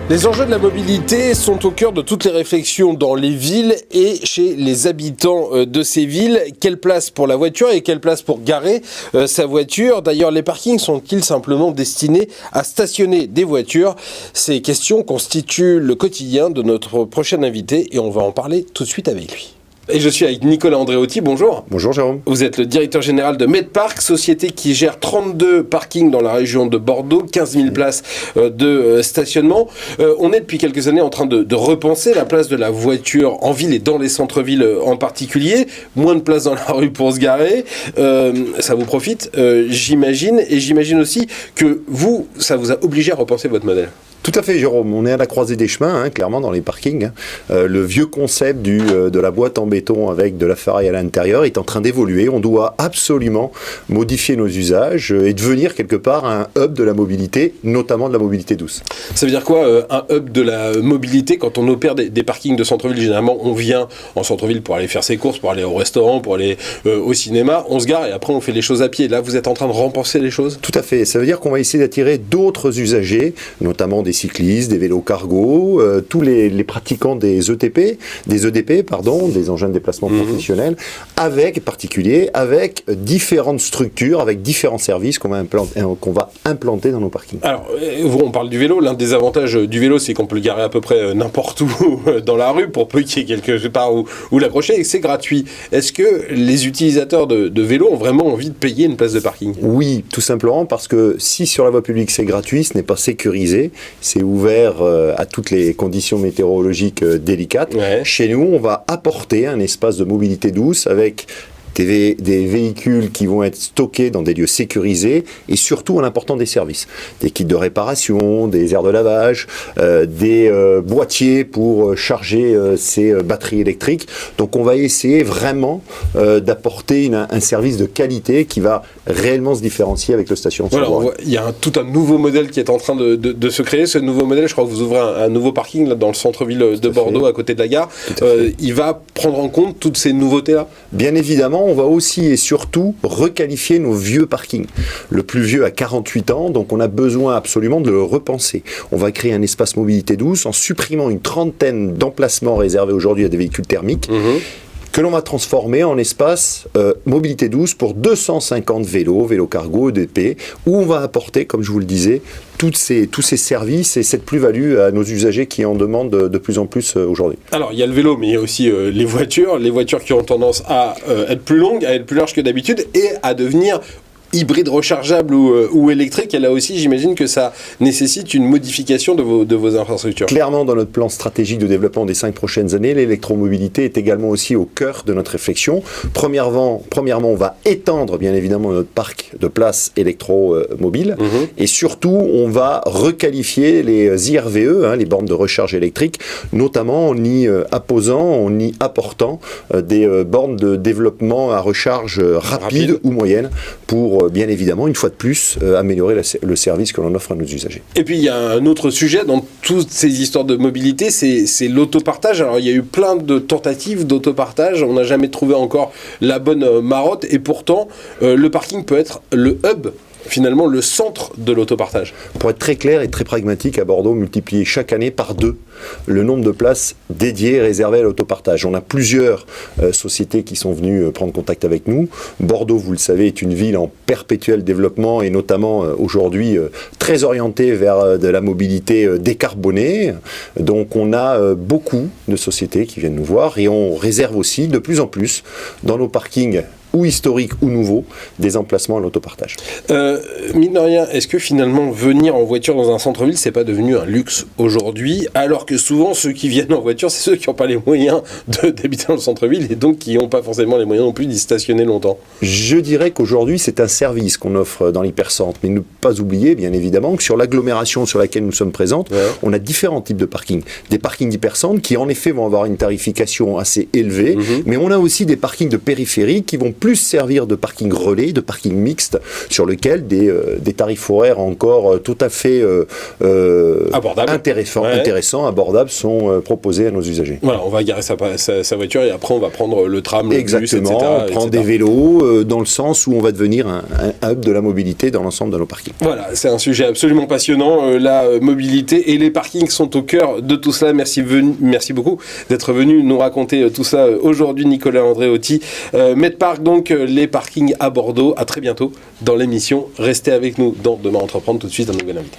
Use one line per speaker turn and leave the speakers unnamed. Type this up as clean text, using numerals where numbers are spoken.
Les enjeux de la mobilité sont au cœur de toutes les réflexions dans les villes et chez les habitants de ces villes. Quelle place pour la voiture et quelle place pour garer sa voiture? D'ailleurs, les parkings sont-ils simplement destinés à stationner des voitures? Ces questions constituent le quotidien de notre prochain invité et on va en parler tout de suite avec lui. Et je suis avec Nicolas Andréotti, bonjour.
Bonjour Jérôme.
Vous êtes le directeur général de Medpark, société qui gère 32 parkings dans la région de Bordeaux, 15 000 places de stationnement. On est depuis quelques années en train de repenser la place de la voiture en ville et dans les centres-villes en particulier. Moins de place dans la rue pour se garer. Ça vous profite, j'imagine. Et j'imagine aussi que vous, ça vous a obligé à repenser votre modèle.
Tout à fait Jérôme, on est à la croisée des chemins, clairement dans les parkings. Le vieux concept de la boîte en béton avec de la ferraille à l'intérieur est en train d'évoluer. On doit absolument modifier nos usages et devenir quelque part un hub de la mobilité, notamment de la mobilité douce.
Ça veut dire quoi un hub de la mobilité? Quand on opère des parkings de centre-ville, généralement on vient en centre-ville pour aller faire ses courses, pour aller au restaurant, pour aller au cinéma, on se gare et après on fait les choses à pied. Là vous êtes en train de repenser les choses?
Tout à fait, ça veut dire qu'on va essayer d'attirer d'autres usagers, notamment des cyclistes, des vélos cargo, tous les pratiquants des EDP, des engins de déplacement professionnels, avec différentes structures, avec différents services qu'on va implanter dans nos parkings.
Alors, on parle du vélo. L'un des avantages du vélo, c'est qu'on peut le garer à peu près n'importe où dans la rue, pour peu qu'il y ait quelque part où l'accrocher, et que c'est gratuit. Est-ce que les utilisateurs de vélo ont vraiment envie de payer une place de parking?
Oui, tout simplement parce que si sur la voie publique c'est gratuit, ce n'est pas sécurisé, c'est ouvert à toutes les conditions météorologiques délicates.
Ouais.
Chez nous, on va apporter un espace de mobilité douce avec des véhicules qui vont être stockés dans des lieux sécurisés et surtout en important des services. Des kits de réparation, des aires de lavage, des boîtiers pour charger ces batteries électriques. Donc on va essayer vraiment d'apporter un service de qualité qui va réellement se différencier avec le stationnement.
Voilà, il y a tout un nouveau modèle qui est en train de se créer. Ce nouveau modèle, je crois que vous ouvrez un nouveau parking là, dans le centre-ville de Bordeaux, à côté de la gare. Il va prendre en compte toutes ces nouveautés-là?
Bien évidemment, on va aussi et surtout requalifier nos vieux parkings. Le plus vieux a 48 ans, donc on a besoin absolument de le repenser. On va créer un espace mobilité douce en supprimant une trentaine d'emplacements réservés aujourd'hui à des véhicules thermiques. Que l'on va transformer en espace mobilité douce pour 250 vélos cargo, EDP, où on va apporter, comme je vous le disais, tous ces services et cette plus-value à nos usagers qui en demandent de plus en plus aujourd'hui.
Alors, il y a le vélo, mais il y a aussi les voitures qui ont tendance à être plus longues, à être plus larges que d'habitude et à devenir hybride rechargeable ou électrique. Et là aussi, j'imagine que ça nécessite une modification de vos infrastructures.
Clairement, dans notre plan stratégique de développement des 5 prochaines années, l'électromobilité est également aussi au cœur de notre réflexion. Premièrement, on va étendre bien évidemment notre parc de places électromobiles et surtout, on va requalifier les IRVE, les bornes de recharge électrique, notamment en y apportant des bornes de développement à recharge rapide ou moyenne pour bien évidemment, une fois de plus, améliorer le service que l'on offre à nos usagers.
Et puis, il y a un autre sujet dans toutes ces histoires de mobilité, c'est l'autopartage. Alors, il y a eu plein de tentatives d'autopartage. On n'a jamais trouvé encore la bonne marotte. Et pourtant, le parking peut être le hub, finalement, le centre de l'autopartage.
Pour être très clair et très pragmatique, à Bordeaux, multiplier chaque année par 2 le nombre de places dédiées et réservées à l'autopartage. On a plusieurs sociétés qui sont venues prendre contact avec nous. Bordeaux, vous le savez, est une ville en perpétuel développement et notamment aujourd'hui très orientée vers de la mobilité décarbonée. Donc on a beaucoup de sociétés qui viennent nous voir et on réserve aussi de plus en plus dans nos parkings ou historiques ou nouveaux, des emplacements à l'autopartage.
Mine de rien, est-ce que finalement venir en voiture dans un centre-ville, c'est pas devenu un luxe aujourd'hui, alors que souvent ceux qui viennent en voiture, c'est ceux qui n'ont pas les moyens d'habiter dans le centre-ville et donc qui n'ont pas forcément les moyens non plus d'y stationner longtemps?
Je dirais qu'aujourd'hui, c'est un service qu'on offre dans l'hypercentre, mais ne pas oublier, bien évidemment, que sur l'agglomération sur laquelle nous sommes présentes, on a différents types de parkings. Des parkings d'hypercentre qui, en effet, vont avoir une tarification assez élevée, mais on a aussi des parkings de périphérie qui vont plus servir de parking relais, de parking mixte, sur lequel des tarifs horaires encore tout à fait intéressants, abordables, sont proposés à nos usagers.
Voilà, on va garer sa voiture et après on va prendre le tram, le bus, etc.
On prend des vélos dans le sens où on va devenir un hub de la mobilité dans l'ensemble de nos parkings.
Voilà, c'est un sujet absolument passionnant. La mobilité et les parkings sont au cœur de tout cela. Merci beaucoup d'être venu nous raconter tout ça aujourd'hui, Nicolas Andréotti. Medpark, donc les parkings à Bordeaux. À très bientôt dans l'émission. Restez avec nous dans Demain Entreprendre. Tout de suite, un nouvel invité.